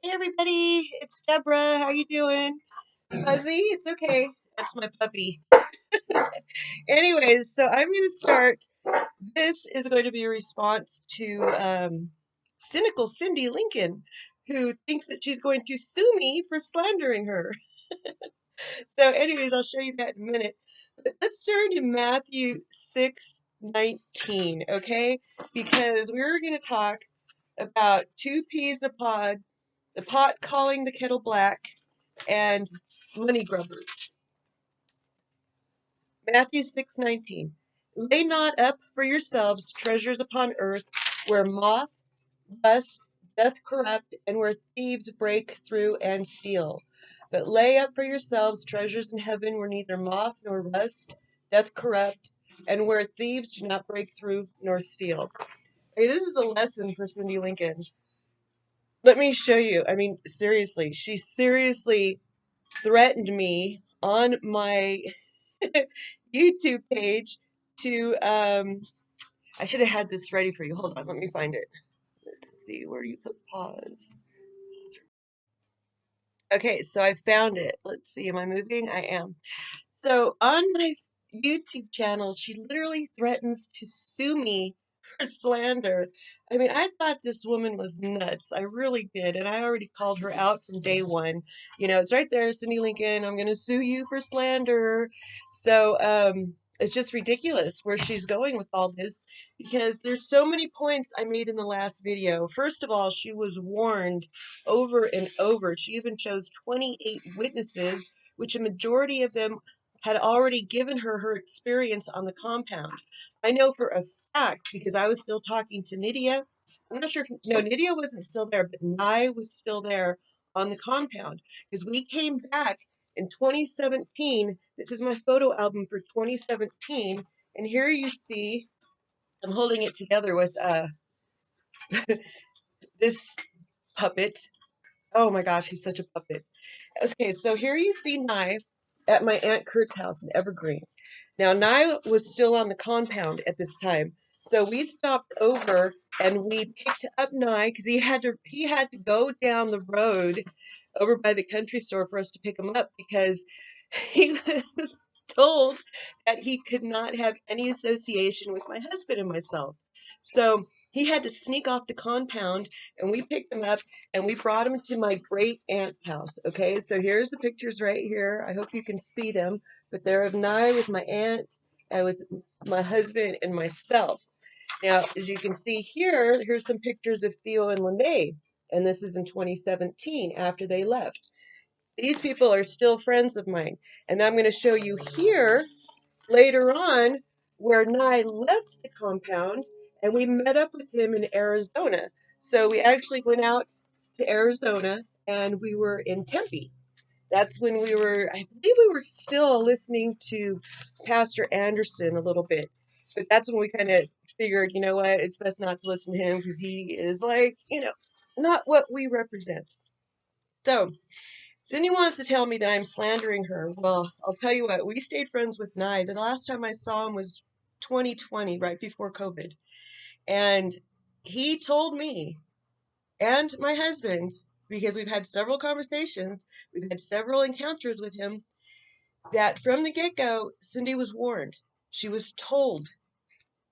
Hey everybody, it's Deborah. How you doing? Fuzzy? It's okay. That's my puppy. Anyways, so I'm going to start. This is going to be a response to cynical Cindi Lincoln, who thinks that she's going to sue me for slandering her. So anyways, I'll show you that in a minute. But let's turn to Matthew 6:19, okay? Because we're going to talk about two peas in a pod, the pot calling the kettle black, and money grubbers. Matthew 6:19. Lay not up for yourselves treasures upon earth, where moth, rust, doth corrupt, and where thieves break through and steal. But lay up for yourselves treasures in heaven, where neither moth nor rust doth corrupt, and where thieves do not break through nor steal. Hey, this is a lesson for Cindi Lincoln. Let me show you. I mean, seriously, she seriously threatened me on my YouTube page to I should have had this ready for you. Hold on, let me find it. Let's see, where do you put pause? Okay, so I found it. Let's see, am I moving? I am. So on my YouTube channel, she literally threatens to sue me for slander. I mean, I thought this woman was nuts. I really did. And I already called her out from day one. You know, it's right there, Cindi Lincoln, I'm going to sue you for slander. So, it's just ridiculous where she's going with all this because there's so many points I made in the last video. First of all, she was warned over and over. She even chose 28 witnesses, which a majority of them had already given her experience on the compound. I know for a fact because I was still talking to Nydia. I'm not sure if, no, Nydia wasn't still there, but Nye was still there on the compound because we came back in 2017. This is my photo album for 2017. And here you see, I'm holding it together with this puppet. Oh my gosh, he's such a puppet. Okay, so here you see Nye at my Aunt Kurt's house in Evergreen. Now, Nye was still on the compound at this time, so we stopped over and we picked up Nye because he had to go down the road over by the country store for us to pick him up because he was told that he could not have any association with my husband and myself. So he had to sneak off the compound, and we picked him up and we brought him to my great aunt's house. Okay, so here's the pictures right here. I hope you can see them, but they're of Nye with my aunt and with my husband and myself. Now, as you can see here, here's some pictures of Theo and Lene, and this is in 2017 after they left. These people are still friends of mine, and I'm going to show you here later on where Nye left the compound and we met up with him in Arizona. So we actually went out to Arizona and we were in Tempe. That's when I believe we were still listening to Pastor Anderson a little bit. But that's when we kind of figured, you know what, it's best not to listen to him because he is like, not what we represent. So Cindy wants to tell me that I'm slandering her. Well, I'll tell you what, we stayed friends with Nye. The last time I saw him was 2020, right before COVID. And he told me and my husband, because we've had several conversations, we've had several encounters with him, that from the get-go, Cindy was warned. She was told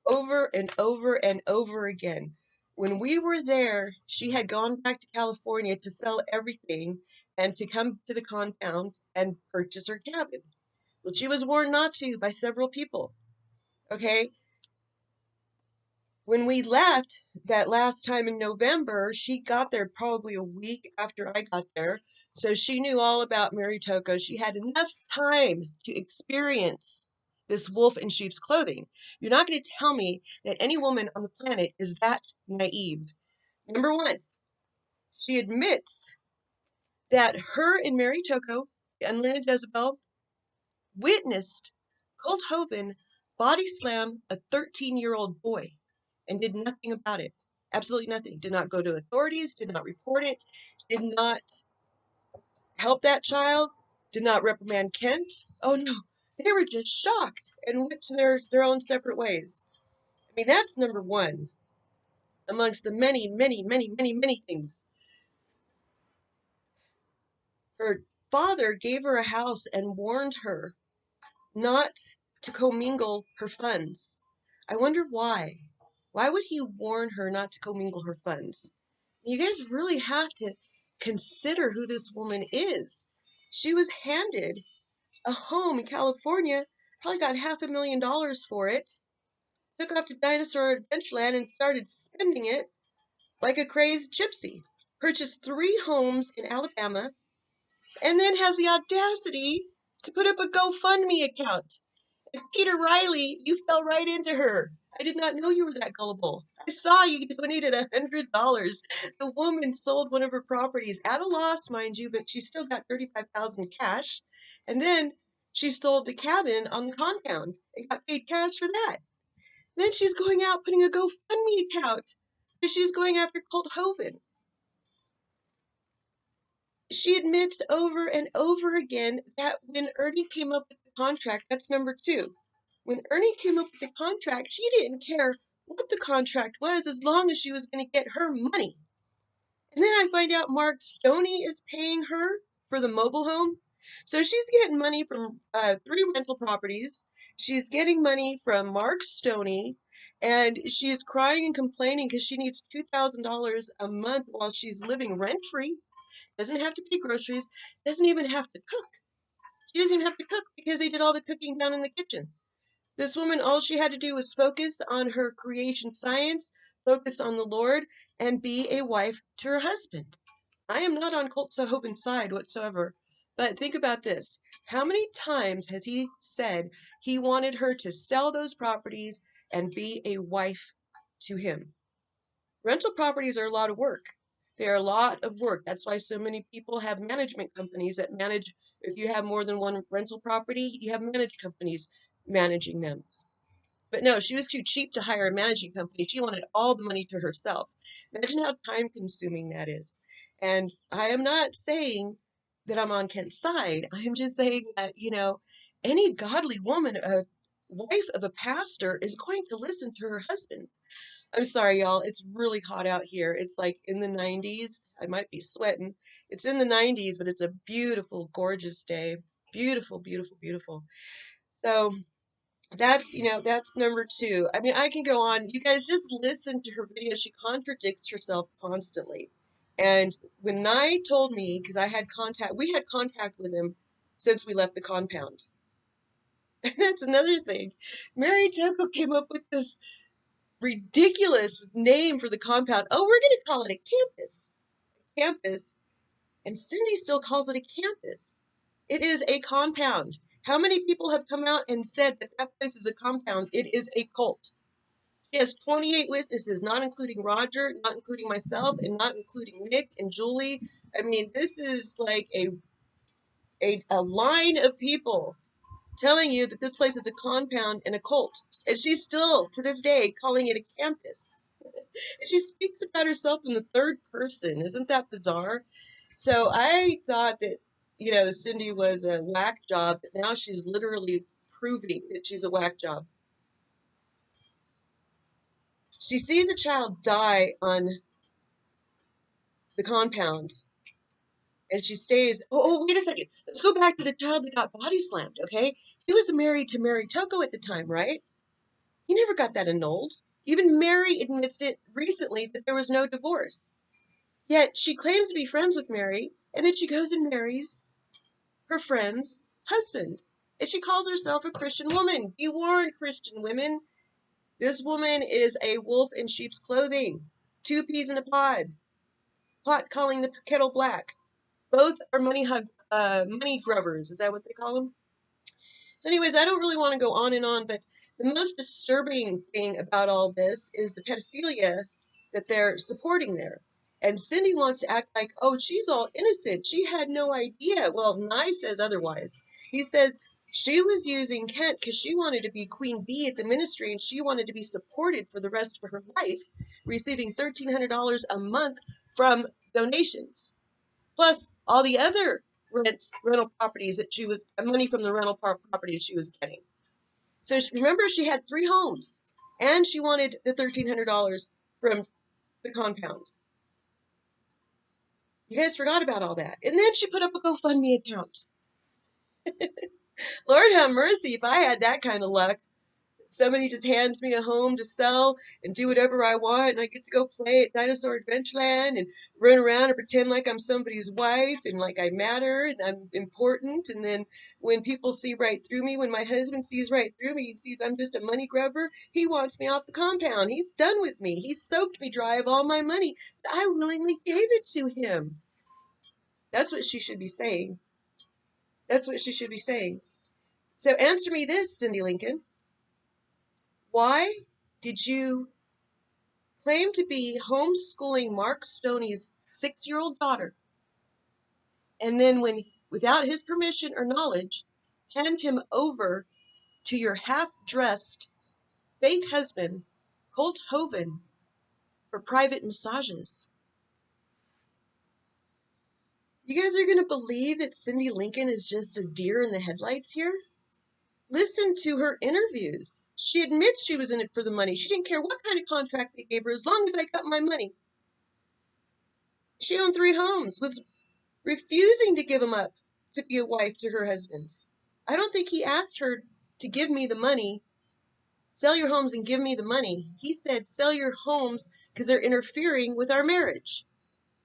over and over and over again. When we were there, she had gone back to California to sell everything and to come to the compound and purchase her cabin. Well, she was warned not to by several people. Okay? When we left that last time in November, she got there probably a week after I got there. So she knew all about Maritoko. She had enough time to experience this wolf in sheep's clothing. You're not going to tell me that any woman on the planet is that naive. Number one, she admits that her and Maritoko and Lena Jezebel witnessed Colt Hovind body slam a 13-year-old boy and did nothing about it. Absolutely nothing. Did not go to authorities, did not report it, did not help that child, did not reprimand Kent. Oh no, they were just shocked and went to their own separate ways. I mean, that's number one amongst the many, many, many, many, many things. her father gave her a house and warned her not to commingle her funds. I wonder why. Why would he warn her not to commingle her funds? You guys really have to consider who this woman is. She was handed a home in California, probably got $500,000 for it, took off to Dinosaur Adventureland and started spending it like a crazed gypsy. Purchased 3 homes in Alabama, and then has the audacity to put up a GoFundMe account. And Peter Riley, you fell right into her. I did not know you were that gullible. I saw you donated $100. The woman sold one of her properties at a loss, mind you, but she still got $35,000 cash. And then she sold the cabin on the compound and got paid cash for that. Then she's going out putting a GoFundMe account because she's going after Colt Hovind. She admits over and over again that when Ernie came up with the contract, that's number 2. When Ernie came up with the contract, she didn't care what the contract was as long as she was going to get her money. And then I find out Mark Stoney is paying her for the mobile home. So she's getting money from 3 rental properties. She's getting money from Mark Stoney. And she's crying and complaining because she needs $2,000 a month while she's living rent-free. Doesn't have to pay groceries. Doesn't even have to cook. She doesn't even have to cook because they did all the cooking down in the kitchen. This woman, all she had to do was focus on her creation science, focus on the Lord, and be a wife to her husband. I am not on Colt Hovind's side whatsoever. But think about this. How many times has he said he wanted her to sell those properties and be a wife to him? Rental properties are a lot of work. They are a lot of work. That's why so many people have management companies that manage. If you have more than one rental property, you have managed companies managing them. But no, she was too cheap to hire a managing company. She wanted all the money to herself. Imagine how time consuming that is. And I am not saying that I'm on Kent's side. I am just saying that, any godly woman, a wife of a pastor, is going to listen to her husband. I'm sorry, y'all. It's really hot out here. It's like in the 90s. I might be sweating. It's in the 90s, but it's a beautiful, gorgeous day. Beautiful, beautiful, beautiful. So that's number 2. I mean, I can go on. You guys just listen to her videos. She contradicts herself constantly. And when Nye told me, because we had contact with him since we left the compound. That's another thing. Mary Temple came up with this ridiculous name for the compound. Oh, we're going to call it a campus. Campus. And Cindy still calls it a campus. It is a compound. How many people have come out and said that that place is a compound? It is a cult. She has 28 witnesses, not including Roger, not including myself, and not including Nick and Julie. I mean, this is like a line of people telling you that this place is a compound and a cult. And she's still, to this day, calling it a campus. And she speaks about herself in the 3rd person. Isn't that bizarre? So I thought that, Cindy was a whack job, but now she's literally proving that she's a whack job. She sees a child die on the compound, and she stays. Oh, wait a second. Let's go back to the child that got body slammed, okay? He was married to Mary Toko at the time, right? He never got that annulled. Even Mary admits it recently that there was no divorce. Yet she claims to be friends with Mary, and then she goes and marries her friend's husband. And she calls herself a Christian woman. Be warned, Christian women. This woman is a wolf in sheep's clothing. 2 peas in a pod. Pot calling the kettle black. Both are money grubbers. Is that what they call them? So anyways, I don't really want to go on and on, but the most disturbing thing about all this is the pedophilia that they're supporting there. And Cindy wants to act like, oh, she's all innocent. She had no idea. Well, Nye says otherwise. He says she was using Kent because she wanted to be queen bee at the ministry and she wanted to be supported for the rest of her life, receiving $1,300 a month from donations. Plus all the other rental properties that she was, money from the rental properties she was getting. So remember, she had 3 homes and she wanted the $1,300 from the compound. You guys forgot about all that. And then she put up a GoFundMe account. Lord have mercy if I had that kind of luck. Somebody just hands me a home to sell and do whatever I want, and I get to go play at Dinosaur Adventureland and run around and pretend like I'm somebody's wife and like I matter and I'm important. And then when people see right through me, when my husband sees right through me and sees I'm just a money grubber, he wants me off the compound. He's done with me. He soaked me dry of all my money. I willingly gave it to him. That's what she should be saying. That's what she should be saying. So answer me this, Cindy Lincoln. Why did you claim to be homeschooling Mark Stoney's 6-year-old daughter, and then when, without his permission or knowledge, hand him over to your half-dressed fake husband, Colt Hovind, for private massages? You guys are going to believe that Cindy Lincoln is just a deer in the headlights here? Listen to her interviews. She admits she was in it for the money. She didn't care what kind of contract they gave her as long as I got my money. She owned 3 homes, was refusing to give them up to be a wife to her husband. I don't think he asked her to give me the money, sell your homes and give me the money. He said, sell your homes because they're interfering with our marriage.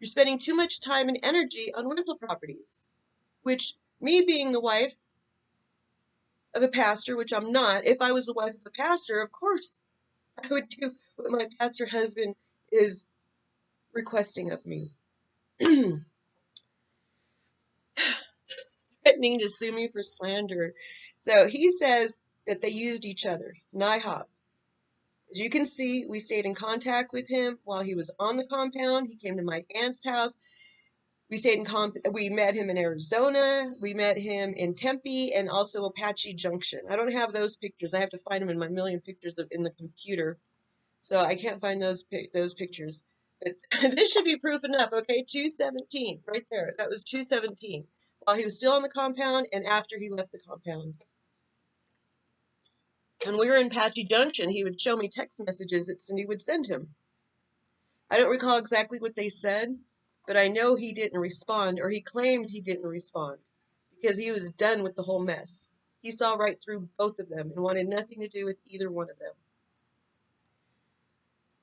You're spending too much time and energy on rental properties, which, me being the wife of a pastor, which I'm not, if I was the wife of a pastor, of course, I would do what my pastor husband is requesting of me. Threatening to sue me for slander. So he says that they used each other. NIHOP. As you can see, we stayed in contact with him while he was on the compound. He came to my aunt's house. We met him in Arizona. We met him in Tempe and also Apache Junction. I don't have those pictures. I have to find them in my million pictures in the computer. So I can't find those pictures. But this should be proof enough, okay? 217, right there. That was 217. While he was still on the compound and after he left the compound. When we were in Apache Junction, he would show me text messages that Cindy would send him. I don't recall exactly what they said, but I know he didn't respond, or he claimed he didn't respond, because he was done with the whole mess. He saw right through both of them and wanted nothing to do with either one of them.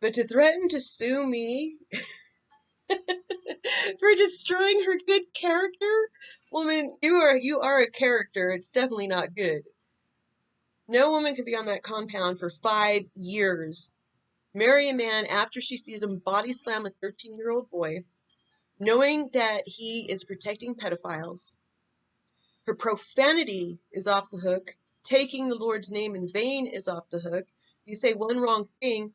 But to threaten to sue me for destroying her good character, woman, you are a character. It's definitely not good. No woman could be on that compound for 5 years, marry a man after she sees him body slam a 13-year-old boy, knowing that he is protecting pedophiles. Her profanity is off the hook. Taking the Lord's name in vain is off the hook. You say one wrong thing,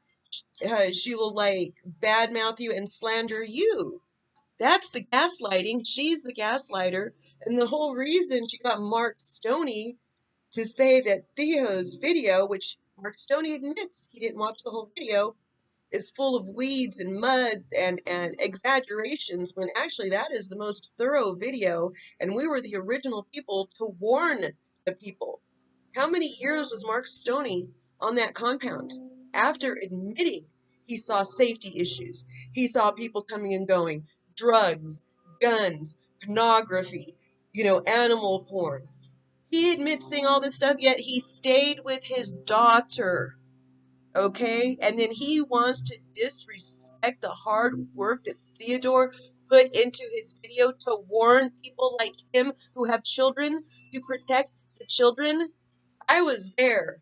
she will like badmouth you and slander you. That's the gaslighting. She's the gaslighter. And the whole reason she got Mark Stoney to say that Theo's video, which Mark Stoney admits he didn't watch the whole video, is full of weeds and mud and exaggerations, when actually that is the most thorough video, and we were the original people to warn the people. How many years was Mark Stoney on that compound? After admitting he saw safety issues, he saw people coming and going, drugs, guns, pornography, animal porn. He admits seeing all this stuff, yet he stayed with his daughter. Okay? And then he wants to disrespect the hard work that Theodore put into his video to warn people like him who have children, to protect the children. I was there.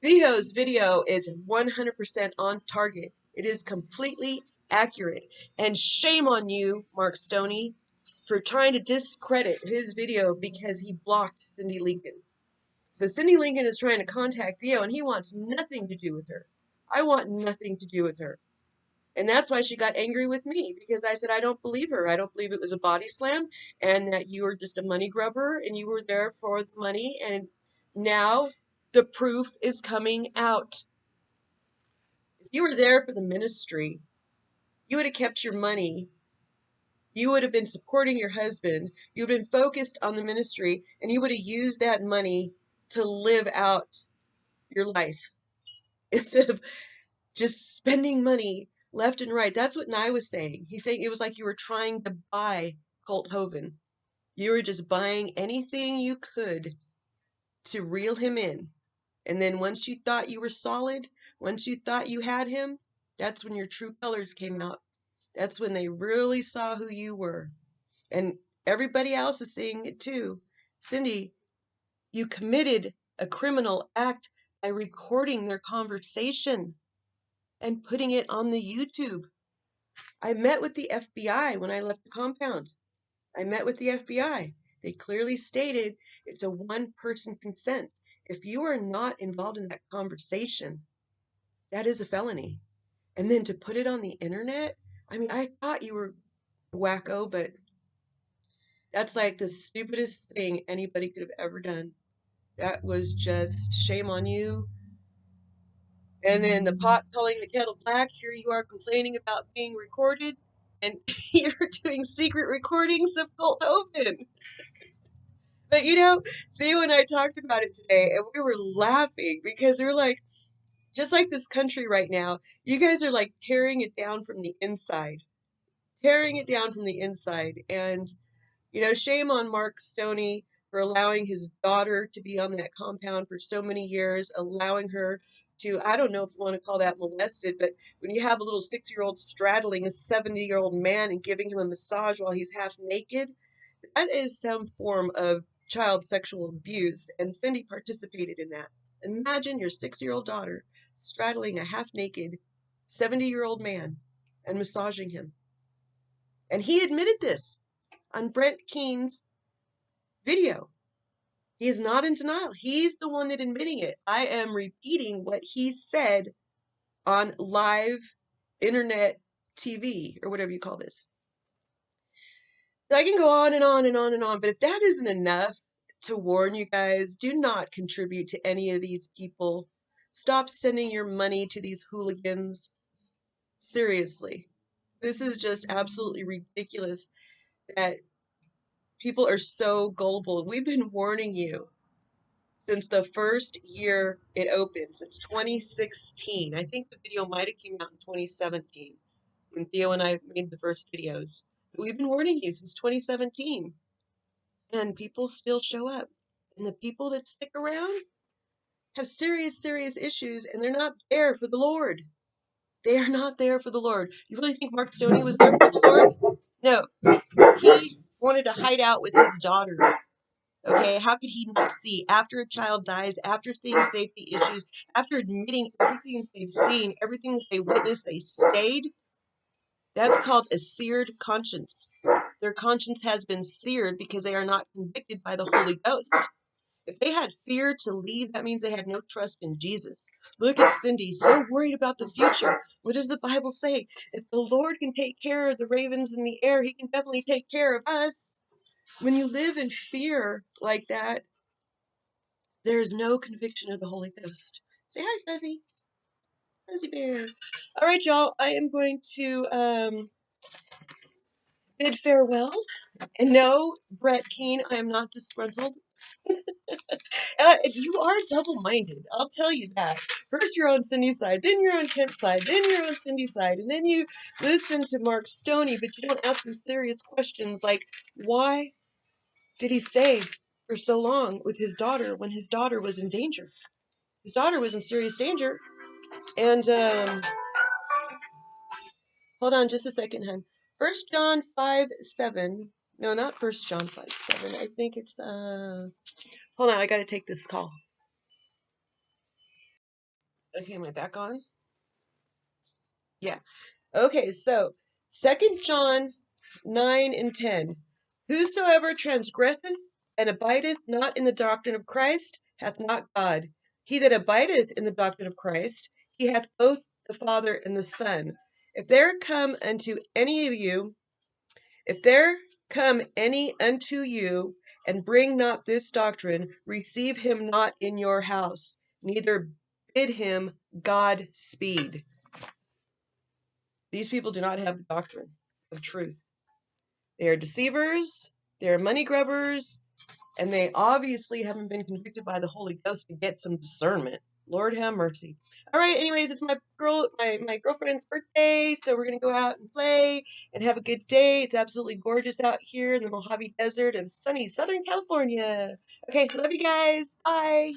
Theo's video is 100% on target. It is completely accurate. And shame on you, Mark Stoney, for trying to discredit his video because he blocked Cindy Lincoln. So Cindy Lincoln is trying to contact Theo, and he wants nothing to do with her. I want nothing to do with her. And that's why she got angry with me, because I said, I don't believe her. I don't believe it was a body slam and that you were just a money grubber and you were there for the money. And now the proof is coming out. If you were there for the ministry, you would have kept your money. You would have been supporting your husband. You would have been focused on the ministry, and you would have used that money to live out your life instead of just spending money left and right. That's what Nye was saying. He's saying it was like you were trying to buy Colt Hovind. You were just buying anything you could to reel him in. And then once you thought you were solid, once you thought you had him, that's when your true colors came out. That's when they really saw who you were. And everybody else is seeing it too. Cindi, you committed a criminal act by recording their conversation and putting it on the YouTube. I met with the FBI when I left the compound. I met with the FBI. They clearly stated it's a one-person consent. If you are not involved in that conversation, that is a felony. And then to put it on the internet, I mean, I thought you were wacko, but that's like the stupidest thing anybody could have ever done. That was just shame on you. And then the pot calling the kettle black. Here you are complaining about being recorded, and you're doing secret recordings of Colt Hovind. But you know, Theo and I talked about it today, and we were laughing because we were like, just like this country right now, you guys are like tearing it down from the inside. Tearing it down from the inside. And, you know, shame on Mark Stoney for allowing his daughter to be on that compound for so many years, allowing her to, I don't know if you want to call that molested, but when you have a little 6-year-old straddling a 70-year-old man and giving him a massage while he's half naked, that is some form of child sexual abuse, and Cindi participated in that. Imagine your 6-year-old daughter straddling a half-naked 70-year-old man and massaging him. And he admitted this on Brent Keene's video. He is not in denial. He's the one that admitting it. I am repeating what he said on live internet TV, or whatever you call this. I can go on and on and on and on, but if that isn't enough to warn you guys, do not contribute to any of these people. Stop sending your money to these hooligans. Seriously. This is just absolutely ridiculous that people are so gullible. We've been warning you since the first year it opened, since 2016. I think the video might have came out in 2017 when Theo and I made the first videos. We've been warning you since 2017. And people still show up. And the people that stick around have serious, serious issues, and they're not there for the Lord. They are not there for the Lord. You really think Mark Stoney was there for the Lord? No. He wanted to hide out with his daughter. Okay, how could he not see? After a child dies, after seeing safety issues, after admitting everything they've seen, everything they witnessed, they stayed. That's called a seared conscience. Their conscience has been seared because they are not convicted by the Holy Ghost. If they had fear to leave, that means they had no trust in Jesus. Look at Cindi, so worried about the future. What does the Bible say? If the Lord can take care of the ravens in the air, he can definitely take care of us. When you live in fear like that, there is no conviction of the Holy Ghost. Say hi, Fuzzy. Fuzzy Bear. All right, y'all. I am going to bid farewell. And no, Brett Keene, I am not disgruntled. You are double-minded. I'll tell you that. First you're on Cindy's side, then you're on Kent's side, then you're on Cindy's side, and then you listen to Mark Stoney, but you don't ask him serious questions like, why did he stay for so long with his daughter when his daughter was in danger? His daughter was in serious danger. And, hold on just a second, hon. 1 John 5:7. No, not 1 John 5:7. I think it's, hold on, I gotta take this call. Okay, am I back on? Yeah. Okay, so 2 John 9 and 10. Whosoever transgresseth and abideth not in the doctrine of Christ hath not God. He that abideth in the doctrine of Christ, he hath both the Father and the Son. If there come unto any of you, if there come any unto you, and bring not this doctrine, receive him not in your house, neither bid him God speed. These people do not have the doctrine of truth. They are deceivers, they are money grubbers, and they obviously haven't been convicted by the Holy Ghost to get some discernment. Lord have mercy. All right, anyways, it's my girlfriend's birthday, so we're gonna go out and play and have a good day. It's absolutely gorgeous out here in the Mojave Desert of sunny Southern California. Okay, love you guys. Bye.